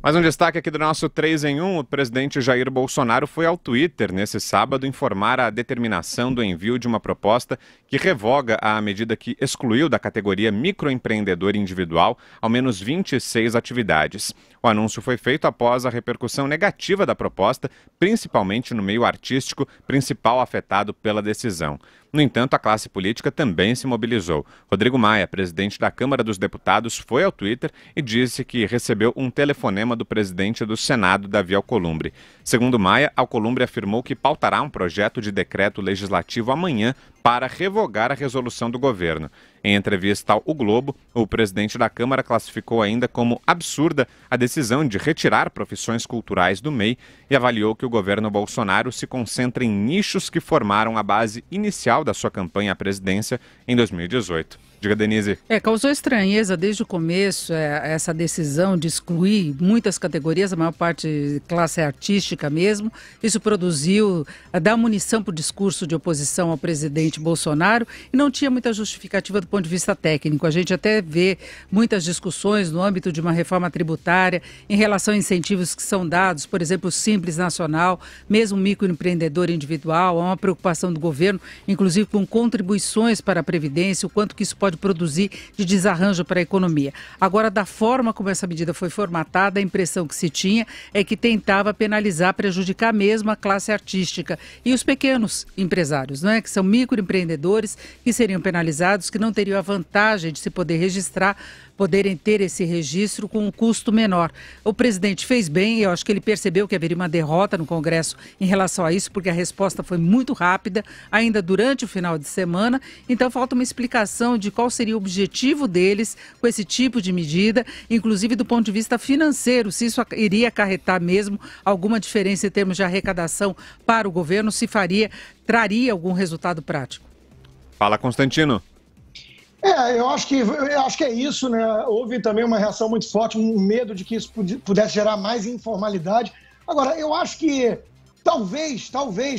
Mais um destaque aqui do nosso 3 em 1, o presidente Jair Bolsonaro foi ao Twitter nesse sábado informar a determinação do envio de uma proposta que revoga a medida que excluiu da categoria microempreendedor individual ao menos 26 atividades. O anúncio foi feito após a repercussão negativa da proposta, principalmente no meio artístico, principal afetado pela decisão. No entanto, a classe política também se mobilizou. Rodrigo Maia, presidente da Câmara dos Deputados, foi ao Twitter e disse que recebeu um telefonema do presidente do Senado, Davi Alcolumbre. Segundo Maia, Alcolumbre afirmou que pautará um projeto de decreto legislativo amanhã para revogar a resolução do governo. Em entrevista ao O Globo, o presidente da Câmara classificou ainda como absurda a decisão de retirar profissões culturais do MEI e avaliou que o governo Bolsonaro se concentra em nichos que formaram a base inicial da sua campanha à presidência em 2018. Diga, Denise. Causou estranheza desde o começo essa decisão de excluir muitas categorias, a maior parte classe artística mesmo. Isso produziu, dá munição para o discurso de oposição ao presidente Bolsonaro e não tinha muita justificativa do ponto de vista técnico. A gente até vê muitas discussões no âmbito de uma reforma tributária em relação a incentivos que são dados, por exemplo, o Simples Nacional, mesmo o microempreendedor individual, há uma preocupação do governo, inclusive com contribuições para a Previdência, o quanto que isso pode produzir de desarranjo para a economia. Agora, da forma como essa medida foi formatada, a impressão que se tinha é que tentava penalizar, prejudicar mesmo a classe artística e os pequenos empresários, não é? Que são microempreendedores que seriam penalizados, que não teriam a vantagem de se poder registrar, poderem ter esse registro com um custo menor. O presidente fez bem, eu acho que ele percebeu que haveria uma derrota no Congresso em relação a isso, porque a resposta foi muito rápida, ainda durante o final de semana. Então falta uma explicação de qual seria o objetivo deles com esse tipo de medida, inclusive do ponto de vista financeiro, se isso iria acarretar mesmo alguma diferença em termos de arrecadação para o governo, se traria algum resultado prático. Fala, Constantino. Eu acho que é isso, né? Houve também uma reação muito forte, um medo de que isso pudesse gerar mais informalidade. Agora, eu acho que talvez,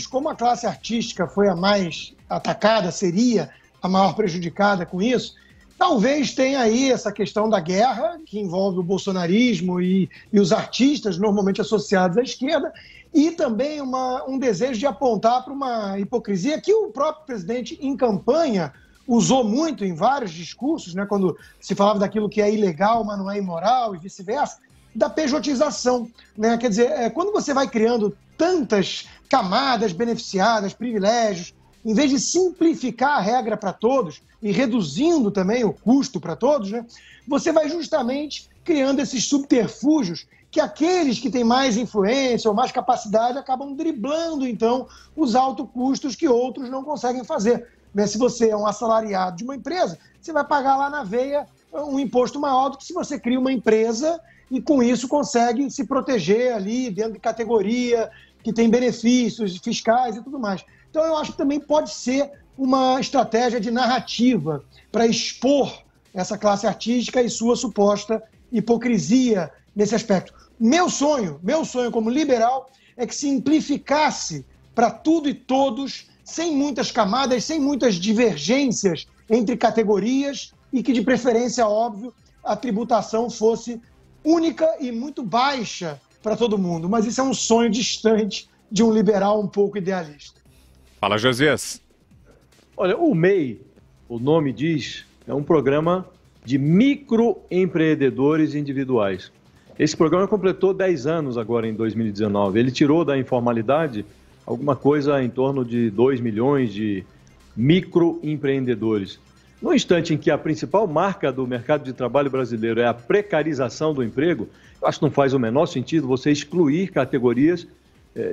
como a classe artística foi a mais atacada, seria a maior prejudicada com isso, talvez tenha aí essa questão da guerra, que envolve o bolsonarismo e os artistas normalmente associados à esquerda, e também um desejo de apontar para uma hipocrisia que o próprio presidente, em campanha, usou muito em vários discursos, né, quando se falava daquilo que é ilegal, mas não é imoral e vice-versa, da pejotização, né? Quer dizer, quando você vai criando tantas camadas beneficiadas, privilégios, em vez de simplificar a regra para todos e reduzindo também o custo para todos, né, você vai justamente criando esses subterfúgios que aqueles que têm mais influência ou mais capacidade acabam driblando, então, os altos custos que outros não conseguem fazer. Se você é um assalariado de uma empresa, você vai pagar lá na veia um imposto maior do que se você cria uma empresa e com isso consegue se proteger ali dentro de categoria, que tem benefícios fiscais e tudo mais. Então eu acho que também pode ser uma estratégia de narrativa para expor essa classe artística e sua suposta hipocrisia nesse aspecto. Meu sonho como liberal é que simplificasse para tudo e todos, sem muitas camadas, sem muitas divergências entre categorias e que, de preferência, óbvio, a tributação fosse única e muito baixa para todo mundo. Mas isso é um sonho distante de um liberal um pouco idealista. Fala, Josias. Olha, o MEI, o nome diz, é um programa de microempreendedores individuais. Esse programa completou 10 anos agora em 2019. Ele tirou da informalidade alguma coisa em torno de 2 milhões de microempreendedores. No instante em que a principal marca do mercado de trabalho brasileiro é a precarização do emprego, eu acho que não faz o menor sentido você excluir categorias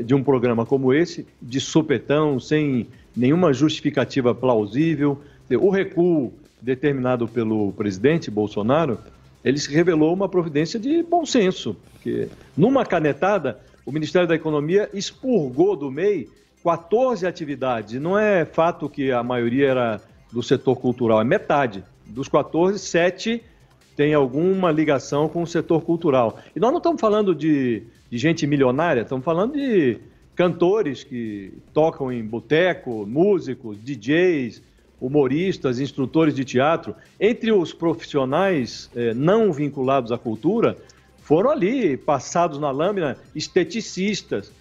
de um programa como esse, de supetão, sem nenhuma justificativa plausível. O recuo determinado pelo presidente Bolsonaro, ele se revelou uma providência de bom senso, porque numa canetada, o Ministério da Economia expurgou do MEI 14 atividades. E não é fato que a maioria era do setor cultural, é metade. Dos 14, 7 tem alguma ligação com o setor cultural. E nós não estamos falando de gente milionária, estamos falando de cantores que tocam em boteco, músicos, DJs, humoristas, instrutores de teatro. Entre os profissionais não vinculados à cultura, foram ali passados na lâmina esteticistas.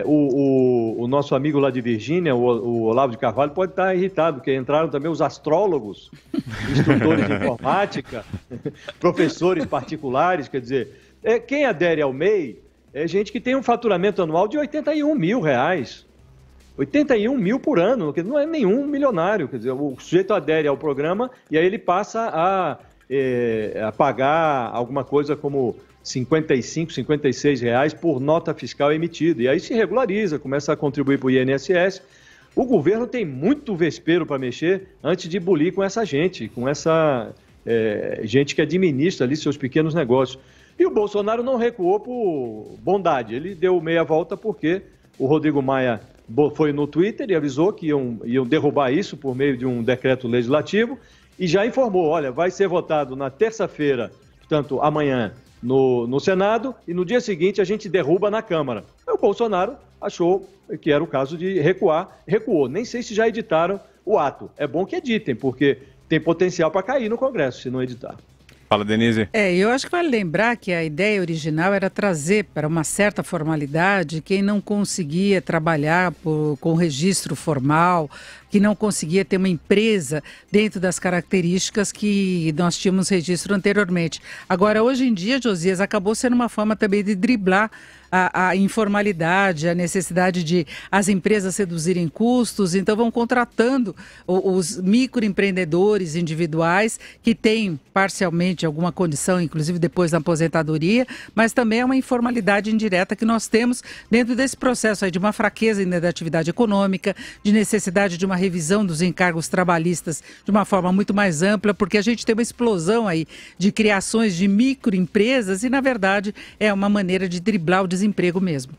O nosso amigo lá de Virgínia, o Olavo de Carvalho, pode estar irritado, porque entraram também os astrólogos, instrutores de informática, professores particulares, quer dizer, quem adere ao MEI é gente que tem um faturamento anual de R$81 mil. 81 mil por ano, que não é nenhum milionário, quer dizer, o sujeito adere ao programa e aí ele passa a pagar alguma coisa como R$55, R$56 por nota fiscal emitida. E aí se regulariza, começa a contribuir para o INSS. O governo tem muito vespeiro para mexer antes de bulir com essa gente, com essa gente que administra ali seus pequenos negócios. E o Bolsonaro não recuou por bondade, ele deu meia volta porque o Rodrigo Maia foi no Twitter e avisou que iam derrubar isso por meio de um decreto legislativo e já informou, olha, vai ser votado na terça-feira, portanto, amanhã, no Senado, e no dia seguinte a gente derruba na Câmara. O Bolsonaro achou que era o caso de recuar, recuou. Nem sei se já editaram o ato. É bom que editem, porque tem potencial para cair no Congresso se não editar. Fala, Denise. Eu acho que vale lembrar que a ideia original era trazer para uma certa formalidade quem não conseguia trabalhar com registro formal, que não conseguia ter uma empresa dentro das características que nós tínhamos registro anteriormente. Agora, hoje em dia, Josias, acabou sendo uma forma também de driblar a informalidade, a necessidade de as empresas reduzirem custos, então vão contratando os microempreendedores individuais que têm parcialmente alguma condição, inclusive depois da aposentadoria, mas também é uma informalidade indireta que nós temos dentro desse processo aí de uma fraqueza ainda da atividade econômica, de necessidade de uma revisão dos encargos trabalhistas de uma forma muito mais ampla, porque a gente tem uma explosão aí de criações de microempresas e, na verdade, é uma maneira de driblar o desemprego mesmo.